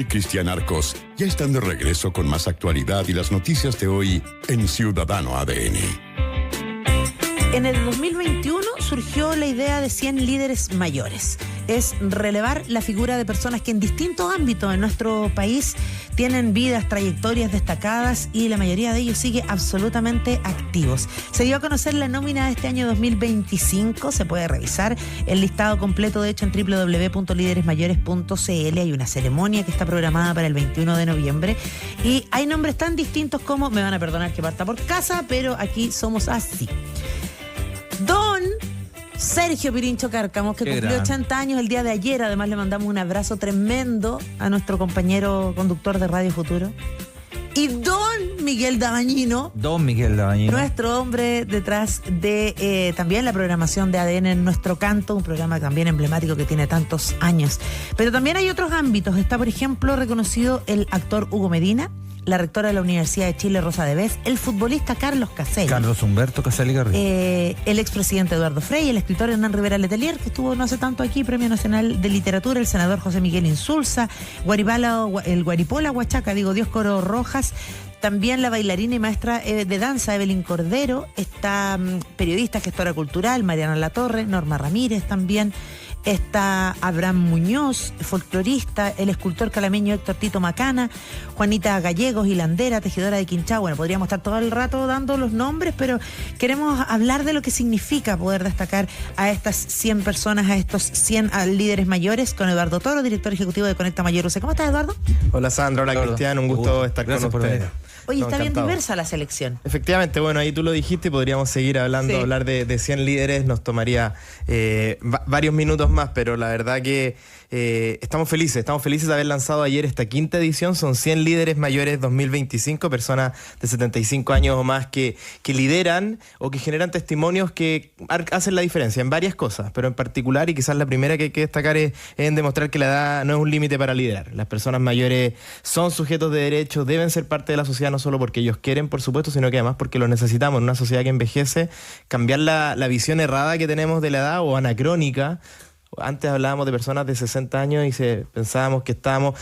y Cristian Arcos ya están de regreso con más actualidad y las noticias de hoy en Ciudadano ADN. En el 2021 surgió la idea de 100 líderes mayores. Es relevar la figura de personas que en distintos ámbitos en nuestro país tienen vidas, trayectorias destacadas y la mayoría de ellos sigue absolutamente activos. Se dio a conocer la nómina de este año 2025. Se puede revisar el listado completo, de hecho, en www.lideresmayores.cl. Hay una ceremonia que está programada para el 21 de noviembre y hay nombres tan distintos como, me van a perdonar que parta por casa, pero aquí somos así. Don Sergio Pirincho Cárcamo, que cumplió 80 años el día de ayer. Además, le mandamos un abrazo tremendo a nuestro compañero conductor de Radio Futuro. Y Don Miguel Dabañino. Don Miguel Dabañino. Nuestro hombre detrás de también la programación de ADN en Nuestro Canto, un programa también emblemático que tiene tantos años. Pero también hay otros ámbitos. Está, por ejemplo, reconocido el actor Hugo Medina, la rectora de la Universidad de Chile, Rosa de Bes, el futbolista Carlos Caselli. Carlos Humberto Caselli Garrido. El expresidente Eduardo Frei, el escritor Hernán Rivera Letelier, que estuvo no hace tanto aquí, Premio Nacional de Literatura, el senador José Miguel Insulza, el Guaripola Huachaca, Dioscoro Rojas, también la bailarina y maestra de danza Evelyn Cordero, está periodista, gestora cultural, Mariana Latorre, Norma Ramírez también. Está Abraham Muñoz, folclorista, el escultor calameño Héctor Tito Macana, Juanita Gallegos, hilandera, tejedora de Quinchao. Bueno, podríamos estar todo el rato dando los nombres, pero queremos hablar de lo que significa poder destacar a estas 100 personas, a estos 100 líderes mayores, con Eduardo Toro, director ejecutivo de Conecta Mayor UC. ¿Cómo estás, Eduardo? Hola, Sandra. Hola, Cristian. Un gusto estar con ustedes. Oye, está bien diversa la selección. Efectivamente, bueno, ahí tú lo dijiste, podríamos seguir hablando, sí. Hablar de 100 líderes, nos tomaría varios minutos más, pero la verdad que estamos felices de haber lanzado ayer esta quinta edición. Son 100 líderes mayores 2025, personas de 75 años o más que lideran o que generan testimonios que hacen la diferencia en varias cosas, pero en particular, y quizás la primera que hay que destacar es en demostrar que la edad no es un límite para liderar. Las personas mayores son sujetos de derechos, deben ser parte de la sociedad, no solo porque ellos quieren, por supuesto, sino que además porque lo necesitamos en una sociedad que envejece. Cambiar la visión errada que tenemos de la edad o anacrónica. Antes hablábamos de personas de 60 años y pensábamos que estaban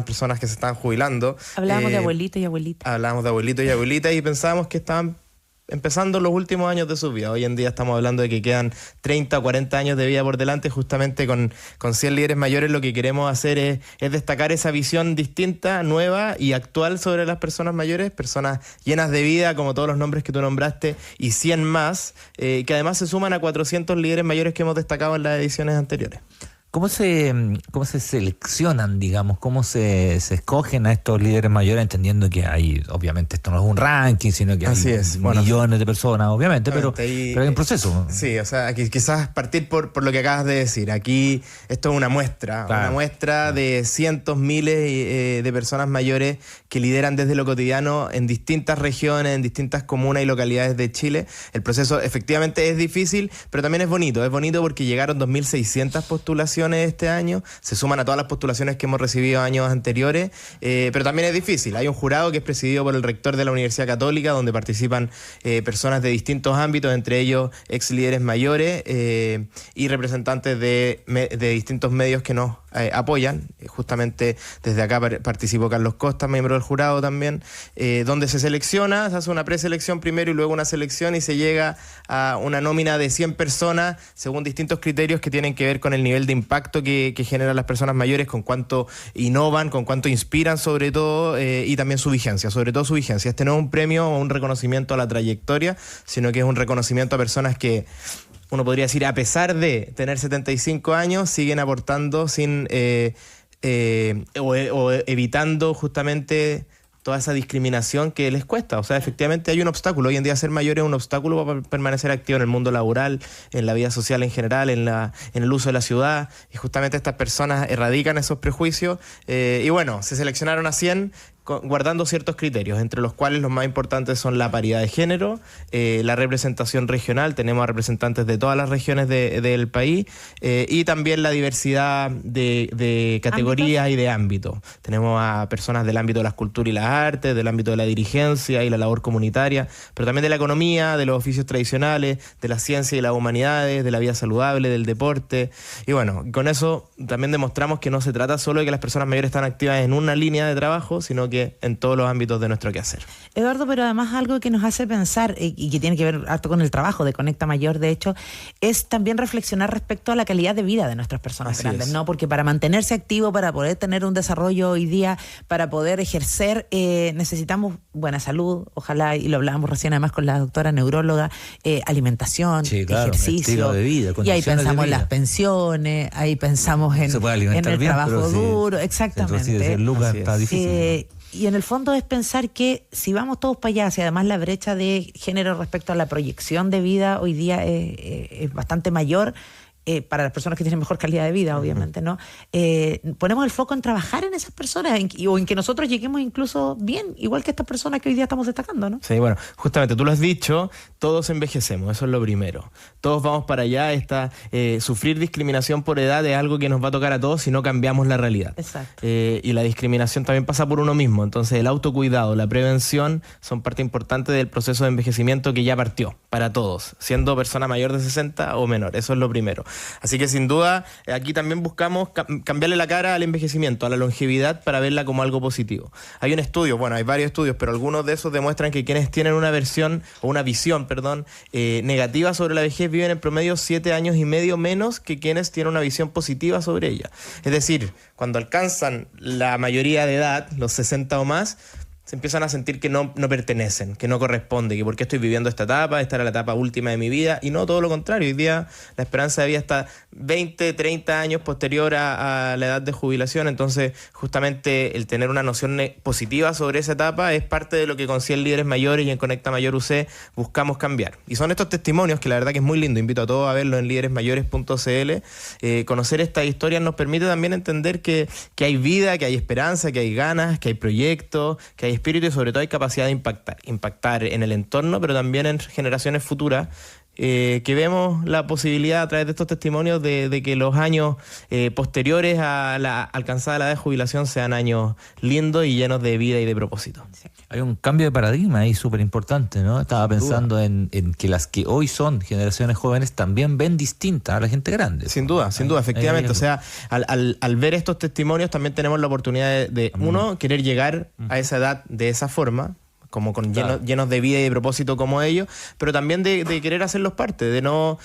personas que se estaban jubilando. Hablábamos de abuelitos y abuelitas. Hablábamos de abuelitos y abuelitas y pensábamos que estaban empezando los últimos años de su vida. Hoy en día estamos hablando de que quedan 30 o 40 años de vida por delante. Justamente con 100 líderes mayores lo que queremos hacer es destacar esa visión distinta, nueva y actual sobre las personas mayores, personas llenas de vida, como todos los nombres que tú nombraste, y 100 más, que además se suman a 400 líderes mayores que hemos destacado en las ediciones anteriores. ¿Cómo se seleccionan, digamos? ¿Cómo se escogen a estos líderes mayores? Entendiendo que hay, obviamente, esto no es un ranking, sino que hay millones de personas, obviamente, pero hay un proceso. Sí, o sea, quizás partir por lo que acabas de decir. Aquí esto es una muestra, de cientos, miles de personas mayores que lideran desde lo cotidiano en distintas regiones, en distintas comunas y localidades de Chile. El proceso efectivamente es difícil, pero también es bonito. Es bonito porque llegaron 2.600 postulaciones este año, se suman a todas las postulaciones que hemos recibido años anteriores, pero también es difícil. Hay un jurado que es presidido por el rector de la Universidad Católica, donde participan personas de distintos ámbitos, entre ellos ex líderes mayores y representantes de distintos medios que nos apoyan. Justamente desde acá participó Carlos Costa, miembro del jurado también, donde se selecciona, se hace una preselección primero y luego una selección y se llega a una nómina de 100 personas según distintos criterios que tienen que ver con el nivel de impacto que generan las personas mayores, con cuánto innovan, con cuánto inspiran sobre todo, y también su vigencia, sobre todo su vigencia. Este no es un premio o un reconocimiento a la trayectoria, sino que es un reconocimiento a personas que, uno podría decir, a pesar de tener 75 años, siguen aportando o evitando justamente toda esa discriminación que les cuesta. O sea, efectivamente hay un obstáculo. Hoy en día ser mayor es un obstáculo para permanecer activo en el mundo laboral, en la vida social en general, en el uso de la ciudad. Y justamente estas personas erradican esos prejuicios. Y bueno, se seleccionaron a 100 guardando ciertos criterios, entre los cuales los más importantes son la paridad de género, la representación regional, tenemos a representantes de todas las regiones del país, y también la diversidad de categorías ¿Ámbitos? Y de ámbitos. Tenemos a personas del ámbito de las culturas y las artes, del ámbito de la dirigencia y la labor comunitaria, pero también de la economía, de los oficios tradicionales, de la ciencia y las humanidades, de la vida saludable, del deporte. Y bueno, con eso también demostramos que no se trata solo de que las personas mayores están activas en una línea de trabajo, sino que en todos los ámbitos de nuestro quehacer. Eduardo, pero además algo que nos hace pensar y que tiene que ver harto con el trabajo de Conecta Mayor, de hecho, es también reflexionar respecto a la calidad de vida de nuestras personas Así grandes, es. ¿no? Porque para mantenerse activo, para poder tener un desarrollo hoy día, para poder ejercer, necesitamos buena salud, ojalá, y lo hablábamos recién además con la doctora neuróloga, alimentación, sí, claro, ejercicio, estilo de vida, y ahí pensamos en vida. las pensiones, ahí pensamos en el bien, trabajo duro, exactamente. Lucas, está difícil. Y en el fondo es pensar que si vamos todos para allá, si además la brecha de género respecto a la proyección de vida hoy día es bastante mayor, para las personas que tienen mejor calidad de vida, obviamente, ¿no? Ponemos el foco en trabajar en esas personas o en que nosotros lleguemos incluso bien, igual que estas personas que hoy día estamos destacando, ¿no? Sí, bueno, justamente tú lo has dicho, todos envejecemos, eso es lo primero. Todos vamos para allá, sufrir discriminación por edad es algo que nos va a tocar a todos si no cambiamos la realidad. Exacto. Y la discriminación también pasa por uno mismo, entonces el autocuidado, la prevención son parte importante del proceso de envejecimiento que ya partió para todos, siendo persona mayor de 60 o menor, eso es lo primero. Así que sin duda aquí también buscamos cambiarle la cara al envejecimiento, a la longevidad, para verla como algo positivo. Hay un estudio, bueno, hay varios estudios, pero algunos de esos demuestran que quienes tienen una visión negativa sobre la vejez viven en promedio 7 años y medio menos que quienes tienen una visión positiva sobre ella. Es decir, cuando alcanzan la mayoría de edad, los 60 o más, se empiezan a sentir que no pertenecen, que no corresponde, que por qué estoy viviendo esta etapa, esta era la etapa última de mi vida, y no todo lo contrario. Hoy día la esperanza de vida está 20, 30 años posterior a la edad de jubilación, entonces justamente el tener una noción positiva sobre esa etapa es parte de lo que con 100 líderes mayores y en Conecta Mayor UC buscamos cambiar. Y son estos testimonios que la verdad que es muy lindo, invito a todos a verlo en líderesmayores.cl. Conocer estas historias nos permite también entender que hay vida, que hay esperanza, que hay ganas, que hay proyectos, que hay espíritu y sobre todo hay capacidad de impactar en el entorno, pero también en generaciones futuras, que vemos la posibilidad a través de estos testimonios de que los años posteriores a la alcanzada la edad de jubilación sean años lindos y llenos de vida y de propósito. Sí. Hay un cambio de paradigma ahí súper importante, ¿no? Estaba pensando en que las que hoy son generaciones jóvenes también ven distinta a la gente grande. Sin duda, efectivamente. O sea, al ver estos testimonios también tenemos la oportunidad de uno, querer llegar a esa edad de esa forma, como llenos de vida y de propósito como ellos, pero también de querer hacerlos parte, de no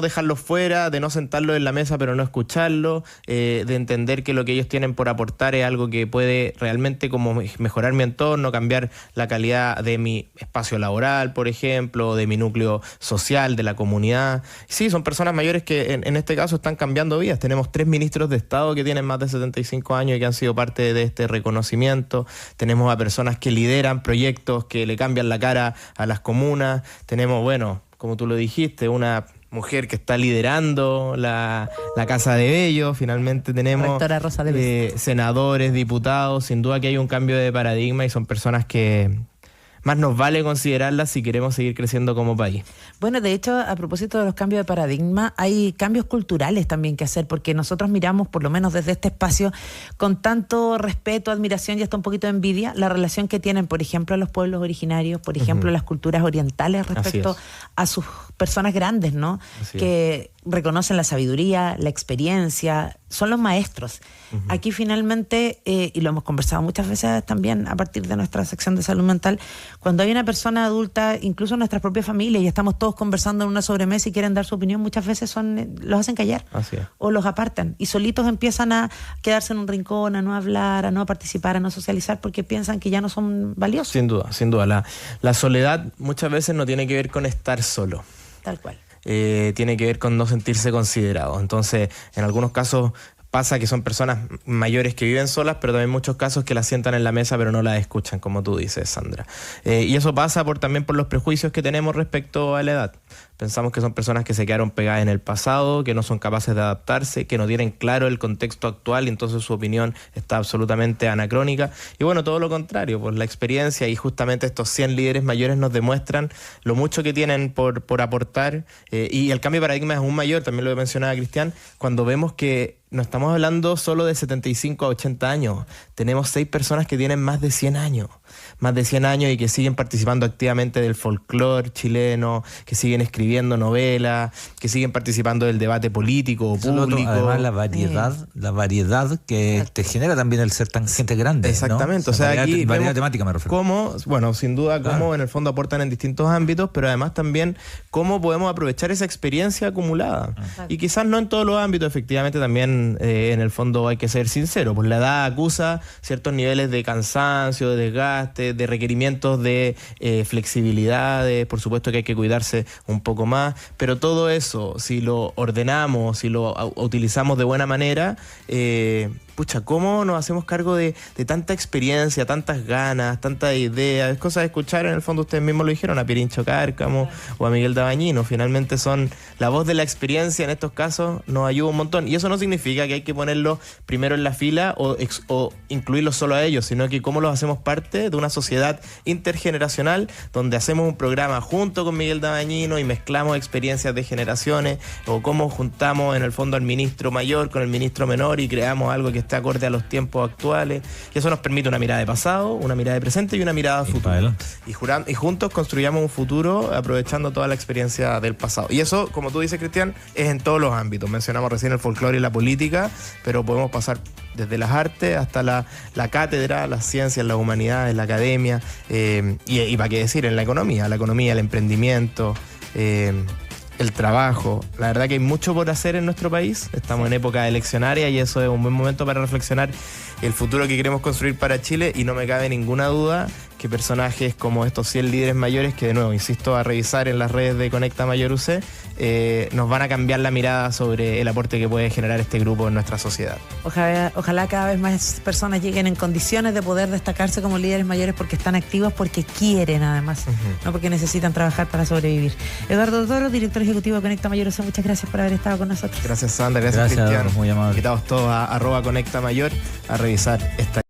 dejarlos fuera, de no sentarlos en la mesa pero no escucharlos, de entender que lo que ellos tienen por aportar es algo que puede realmente como mejorar mi entorno, cambiar la calidad de mi espacio laboral, por ejemplo, de mi núcleo social, de la comunidad. Sí, son personas mayores que en este caso están cambiando vidas. Tenemos 3 ministros de Estado que tienen más de 75 años y que han sido parte de este reconocimiento. Tenemos a personas que lideran proyectos que le cambian la cara a las comunas. Tenemos, bueno, como tú lo dijiste, una mujer que está liderando la Casa de Bello. Finalmente tenemos Rectora Rosa de senadores, diputados. Sin duda que hay un cambio de paradigma y son personas que más nos vale considerarlas si queremos seguir creciendo como país. Bueno, de hecho, a propósito de los cambios de paradigma, hay cambios culturales también que hacer, porque nosotros miramos, por lo menos desde este espacio, con tanto respeto, admiración y hasta un poquito de envidia, la relación que tienen, por ejemplo, los pueblos originarios, por ejemplo, las culturas orientales respecto a sus personas grandes, ¿no? Que reconocen la sabiduría, la experiencia, son los maestros. Aquí finalmente, y lo hemos conversado muchas veces también a partir de nuestra sección de salud mental, cuando hay una persona adulta, incluso en nuestras propias familias, y estamos todos conversando en una sobremesa y quieren dar su opinión, muchas veces los hacen callar o los apartan y solitos empiezan a quedarse en un rincón, a no hablar, a no participar, a no socializar porque piensan que ya no son valiosos. Sin duda. La soledad muchas veces no tiene que ver con estar solo. Tal cual. Tiene que ver con no sentirse considerado. Entonces, en algunos casos pasa que son personas mayores que viven solas, pero también muchos casos que las sientan en la mesa pero no las escuchan, como tú dices, Sandra. Y eso pasa también por los prejuicios que tenemos respecto a la edad. Pensamos que son personas que se quedaron pegadas en el pasado, que no son capaces de adaptarse, que no tienen claro el contexto actual y entonces su opinión está absolutamente anacrónica. Y bueno, todo lo contrario, pues la experiencia y justamente estos 100 líderes mayores nos demuestran lo mucho que tienen por aportar, y el cambio de paradigma es aún mayor, también lo mencionaba Cristian, cuando vemos que no estamos hablando solo de 75 a 80 años, tenemos 6 personas que tienen más de 100 años y que siguen participando activamente del folclore chileno, que siguen escribiendo novelas, que siguen participando del debate político o público. Además la variedad que te genera también el ser tan gente grande. Exactamente, ¿no? O sea, aquí variedad temática me refiero. Cómo, bueno, sin duda cómo en el fondo aportan en distintos ámbitos, pero además también cómo podemos aprovechar esa experiencia acumulada. Y quizás no en todos los ámbitos, efectivamente también en el fondo hay que ser sincero, pues la edad acusa ciertos niveles de cansancio, de desgaste, de requerimientos de flexibilidades, por supuesto que hay que cuidarse un poco más, pero todo eso, si lo ordenamos, si lo utilizamos de buena manera, ¿cómo nos hacemos cargo de tanta experiencia, tantas ganas, tantas ideas? Es cosa de escuchar, en el fondo ustedes mismos lo dijeron, a Pierincho Cárcamo o a Miguel Dabañino. Finalmente son la voz de la experiencia en estos casos, nos ayuda un montón. Y eso no significa que hay que ponerlos primero en la fila o incluirlos solo a ellos, sino que cómo los hacemos parte de una sociedad intergeneracional donde hacemos un programa junto con Miguel Dabañino y mezclamos experiencias de generaciones, o cómo juntamos en el fondo al ministro mayor con el ministro menor y creamos algo que esté acorde a los tiempos actuales, y eso nos permite una mirada de pasado, una mirada de presente y una mirada de futuro. Y juntos construyamos un futuro aprovechando toda la experiencia del pasado. Y eso, como tú dices, Cristian, es en todos los ámbitos. Mencionamos recién el folclore y la política, pero podemos pasar desde las artes hasta la cátedra, las ciencias, las humanidades, la academia, y para qué decir, en la economía, el emprendimiento, el trabajo. La verdad que hay mucho por hacer en nuestro país. Estamos en época eleccionaria y eso es un buen momento para reflexionar el futuro que queremos construir para Chile, y no me cabe ninguna duda que personajes como estos 100 líderes mayores, que de nuevo insisto a revisar en las redes de Conecta Mayor UC, nos van a cambiar la mirada sobre el aporte que puede generar este grupo en nuestra sociedad. Ojalá cada vez más personas lleguen en condiciones de poder destacarse como líderes mayores porque están activos, porque quieren además, no porque necesitan trabajar para sobrevivir. Eduardo Toro, director ejecutivo de Conecta Mayor UC, muchas gracias por haber estado con nosotros. Gracias, Sandra, gracias Cristian. Muy amable. Invitados todos a @Conecta Mayor a revisar esta